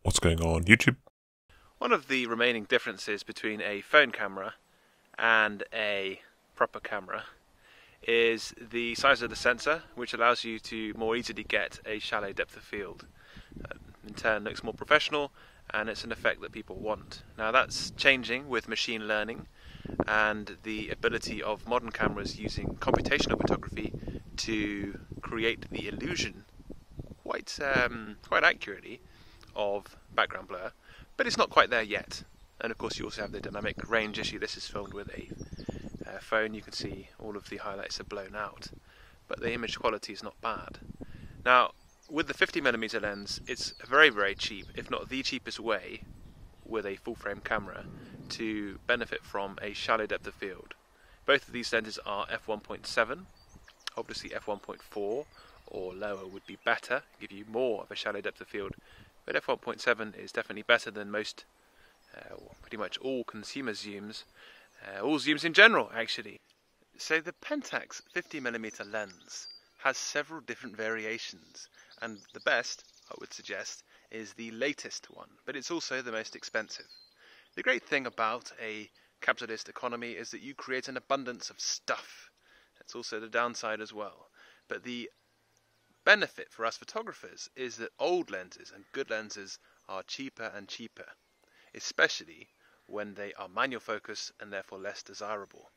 What's going on YouTube? One of the remaining differences between a phone camera and a proper camera is the size of the sensor, which allows you to more easily get a shallow depth of field. In turn, looks more professional, and it's an effect that people want. Now that's changing with machine learning and the ability of modern cameras using computational photography to create the illusion quite accurately of background blur, but it's not quite there yet. And of course you also have the dynamic range issue. This is filmed with a phone. You can see all of the highlights are blown out, but the image quality is not bad. Now with the 50mm lens, it's very, very cheap, if not the cheapest way with a full frame camera to benefit from a shallow depth of field. Both of these lenses are f1.7. Obviously f1.4 or lower would be better, give you more of a shallow depth of field, but f1.7 is definitely better than most, pretty much all consumer zooms, all zooms in general actually. So the Pentax 50mm lens has several different variations, and the best, I would suggest, is the latest one, but it's also the most expensive. The great thing about a capitalist economy is that you create an abundance of stuff. That's also the downside as well. But the benefit for us photographers is that old lenses and good lenses are cheaper and cheaper, especially when they are manual focus and therefore less desirable.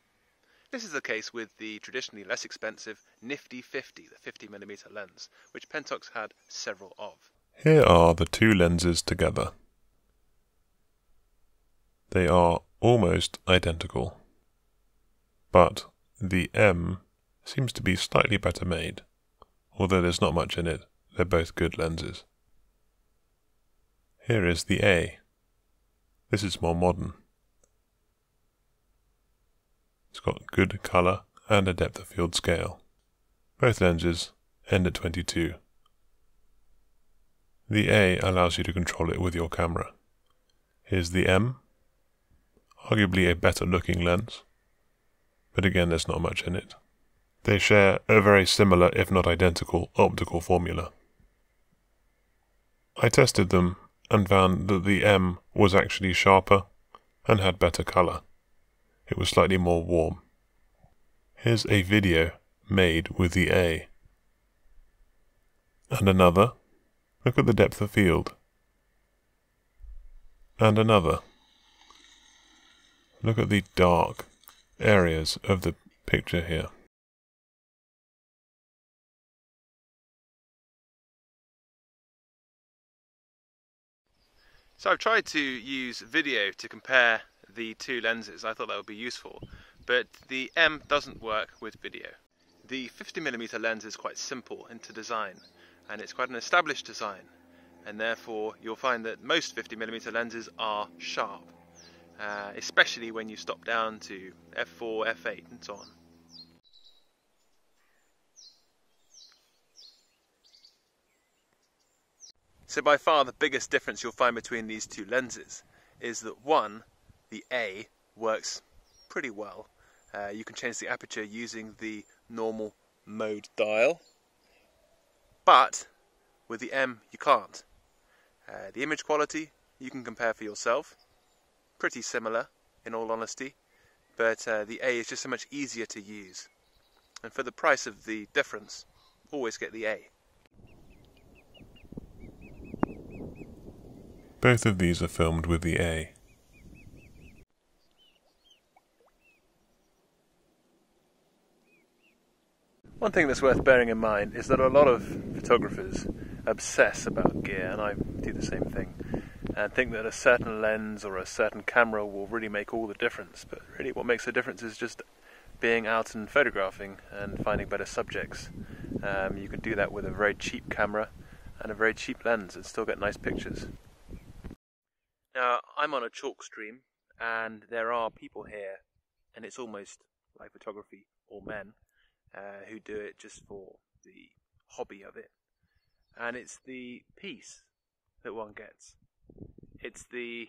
This is the case with the traditionally less expensive Nifty 50, the 50mm lens, which Pentax had several of. Here are the two lenses together. They are almost identical, but the M seems to be slightly better made. Although there's not much in it, they're both good lenses. Here is the A. This is more modern. It's got good colour and a depth of field scale. Both lenses end at 22. The A allows you to control it with your camera. Here's the M, arguably a better looking lens, but again there's not much in it. They share a very similar, if not identical, optical formula. I tested them and found that the M was actually sharper and had better colour. It was slightly more warm. Here's a video made with the A. And another. Look at the depth of field. And another. Look at the dark areas of the picture here. So I've tried to use video to compare the two lenses. I thought that would be useful, but the M doesn't work with video. The 50mm lens is quite simple into design, and it's quite an established design, and therefore you'll find that most 50mm lenses are sharp, especially when you stop down to f4, f8 and so on. So by far the biggest difference you'll find between these two lenses is that one, the A, works pretty well. You can change the aperture using the normal mode dial, but with the M you can't. The image quality you can compare for yourself, pretty similar in all honesty, but the A is just so much easier to use. And for the price of the difference, always get the A. Both of these are filmed with the A. One thing that's worth bearing in mind is that a lot of photographers obsess about gear, and I do the same thing, and think that a certain lens or a certain camera will really make all the difference, but really what makes the difference is just being out and photographing and finding better subjects. You can do that with a very cheap camera and a very cheap lens and still get nice pictures. Now, I'm on a chalk stream, and there are people here, and it's almost like photography, all men, who do it just for the hobby of it. And it's the peace that one gets. It's the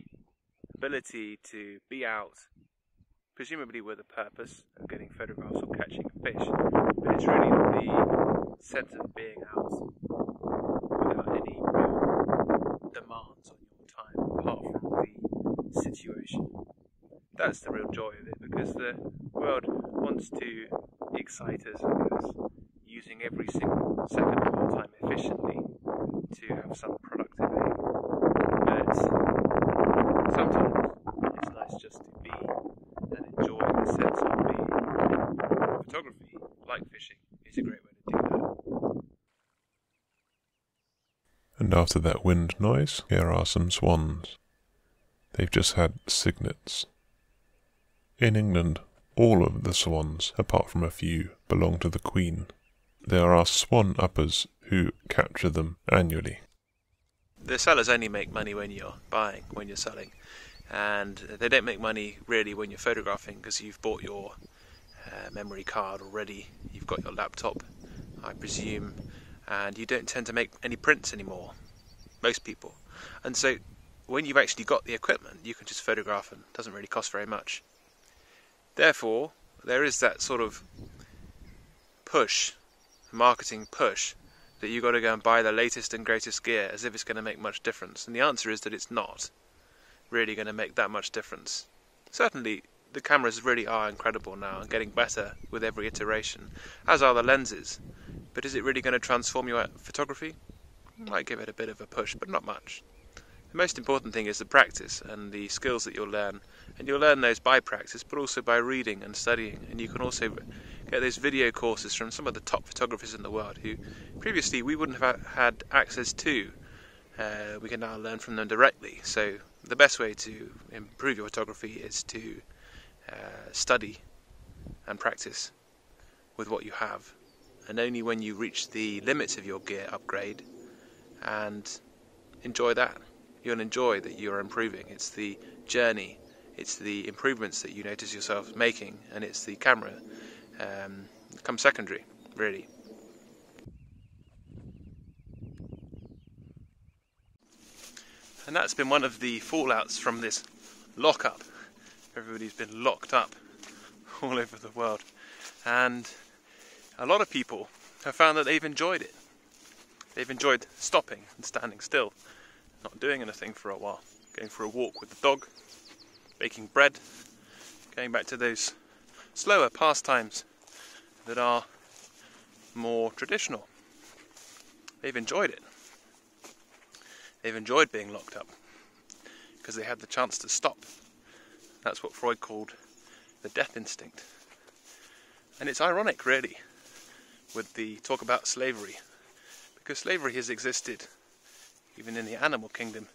ability to be out, presumably with a purpose of getting photographs or catching fish, but it's really the sense of being out without any real demands on your information. That's the real joy of it, because the world wants to excite us as using every single second of our time efficiently to have some productive aim. But sometimes it's nice just to be and enjoy the sense of being. Photography, like fishing, is a great way to do that. And after that wind noise, here are some swans. They've just had cygnets. In England, all of the swans, apart from a few, belong to the Queen. There are swan uppers who capture them annually. The sellers only make money when you're buying, when you're selling, and they don't make money really when you're photographing, because you've bought your memory card already, you've got your laptop, I presume, and you don't tend to make any prints anymore, most people. And so when you've actually got the equipment, you can just photograph, and it doesn't really cost very much. Therefore, there is that sort of push, marketing push, that you've got to go and buy the latest and greatest gear as if it's going to make much difference. And the answer is that it's not really going to make that much difference. Certainly, the cameras really are incredible now and getting better with every iteration, as are the lenses. But is it really going to transform your photography? I might give it a bit of a push, but not much. The most important thing is the practice and the skills that you'll learn. And you'll learn those by practice, but also by reading and studying. And you can also get those video courses from some of the top photographers in the world who previously we wouldn't have had access to. We can now learn from them directly. So the best way to improve your photography is to study and practice with what you have. And only when you reach the limits of your gear, upgrade and enjoy that. You'll enjoy that you're improving. It's the journey, it's the improvements that you notice yourself making, and it's the camera comes secondary, really. And that's been one of the fallouts from this lock-up. Everybody's been locked up all over the world, and a lot of people have found that they've enjoyed it. They've enjoyed stopping and standing still, not doing anything for a while, going for a walk with the dog, baking bread, going back to those slower pastimes that are more traditional. They've enjoyed it. They've enjoyed being locked up because they had the chance to stop. That's what Freud called the death instinct. And it's ironic, really, with the talk about slavery, because slavery has existed even in the animal kingdom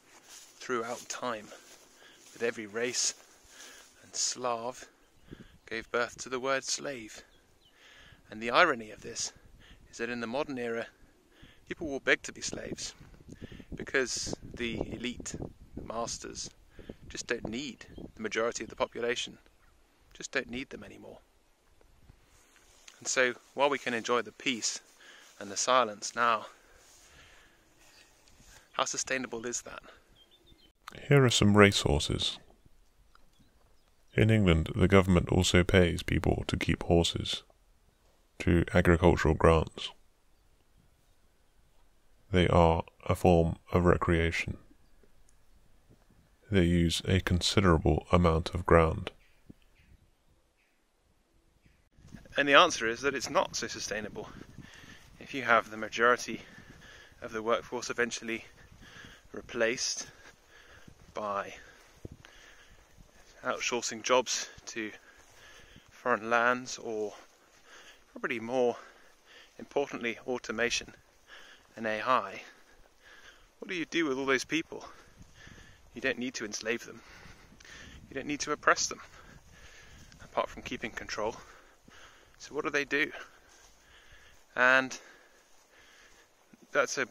throughout time, with every race, and Slav gave birth to the word slave. And the irony of this is that in the modern era, people will beg to be slaves, because the elite, the masters, just don't need the majority of the population, just don't need them anymore. And so, while we can enjoy the peace and the silence now, how sustainable is that? Here are some racehorses. In England, the government also pays people to keep horses through agricultural grants. They are a form of recreation. They use a considerable amount of ground. And the answer is that it's not so sustainable. If you have the majority of the workforce eventually replaced by outsourcing jobs to foreign lands, or probably more importantly automation and AI, what do you do with all those people? You don't need to enslave them. You don't need to oppress them, apart from keeping control. So what do they do? And that's an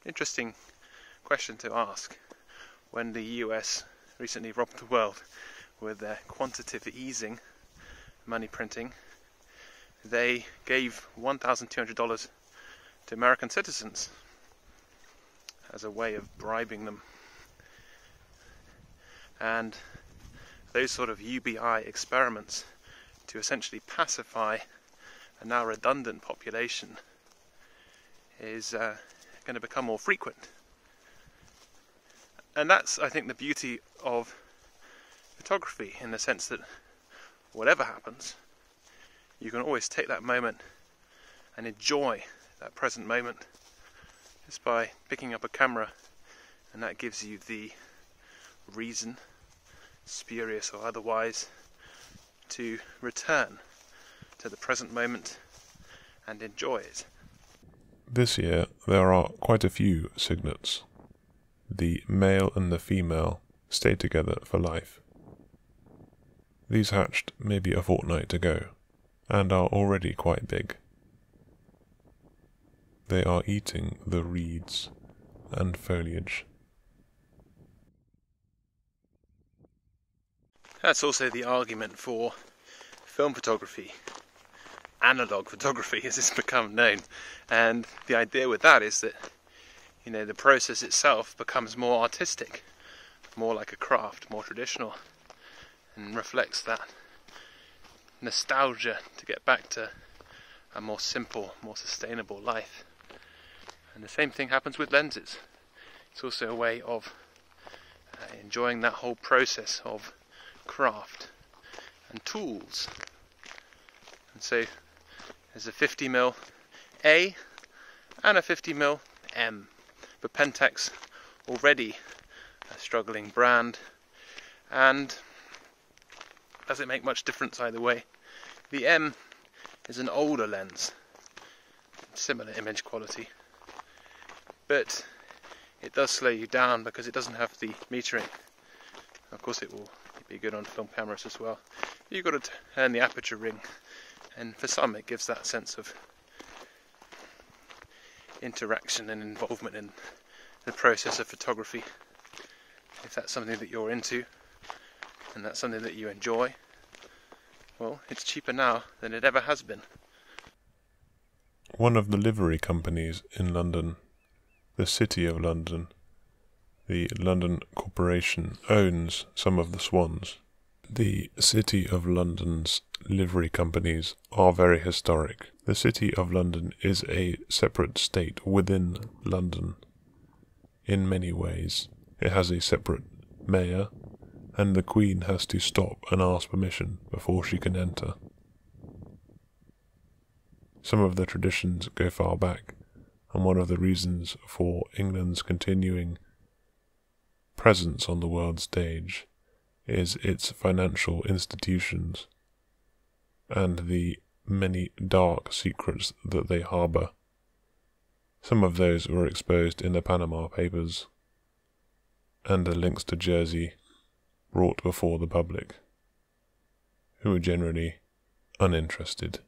interesting question to ask when the US recently robbed the world with their quantitative easing, money printing. They gave $1,200 to American citizens as a way of bribing them. And those sort of UBI experiments to essentially pacify a now redundant population is going to become more frequent. And that's, I think, the beauty of photography in the sense that whatever happens, you can always take that moment and enjoy that present moment just by picking up a camera, and that gives you the reason, spurious or otherwise, to return to the present moment and enjoy it. This year there are quite a few cygnets. The male and the female stay together for life. These hatched maybe a fortnight ago, and are already quite big. They are eating the reeds and foliage. That's also the argument for film photography, analog photography as it's become known, and the idea with that is that, you know, the process itself becomes more artistic, more like a craft, more traditional, and reflects that nostalgia to get back to a more simple, more sustainable life. And the same thing happens with lenses. It's also a way of enjoying that whole process of craft and tools. And so there's a 50mm A and a 50mm M. But Pentax, already a struggling brand, and doesn't make much difference either way. The M is an older lens, similar image quality, but it does slow you down because it doesn't have the metering. Of course it will be good on film cameras as well. You've got to turn the aperture ring, and for some it gives that sense of interaction and involvement in the process of photography. If that's something that you're into and that's something that you enjoy, well, it's cheaper now than it ever has been. One of the livery companies in London, the City of London, the London Corporation, owns some of the swans. The City of London's livery companies are very historic. The City of London is a separate state within London in many ways. It has a separate mayor, and the Queen has to stop and ask permission before she can enter. Some of the traditions go far back, and one of the reasons for England's continuing presence on the world stage is its financial institutions and the many dark secrets that they harbour. Some of those were exposed in the Panama Papers, and the links to Jersey brought before the public, who were generally uninterested.